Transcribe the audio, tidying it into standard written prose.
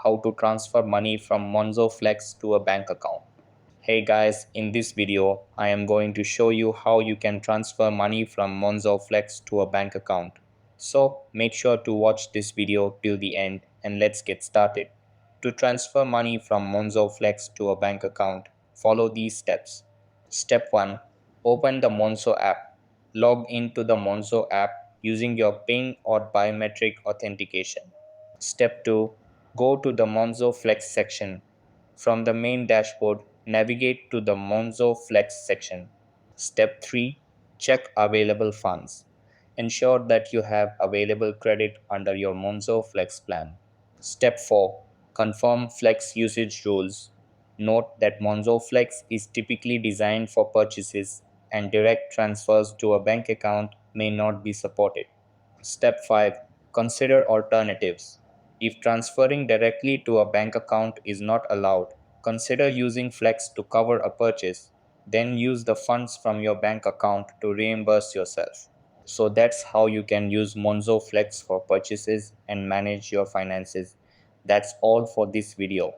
how to transfer money from Monzo Flex to a bank account. Hey guys, in this video, I am going to show you how you can transfer money from Monzo Flex to a bank account. So make sure to watch this video till the end and let's get started. To transfer money from Monzo Flex to a bank account, follow these steps. Step 1. Open the Monzo app. Log into the Monzo app using your PIN or biometric authentication. Step 2. Go to the Monzo Flex section. From the main dashboard, navigate to the Monzo Flex section. Step 3. Check available funds. Ensure that you have available credit under your Monzo Flex plan. Step 4. Confirm Flex usage rules. Note that Monzo Flex is typically designed for purchases and direct transfers to a bank account may not be supported. Step 5. Consider alternatives. If transferring directly to a bank account is not allowed, consider using Flex to cover a purchase, then use the funds from your bank account to reimburse yourself. So that's how you can use Monzo Flex for purchases and manage your finances. That's all for this video.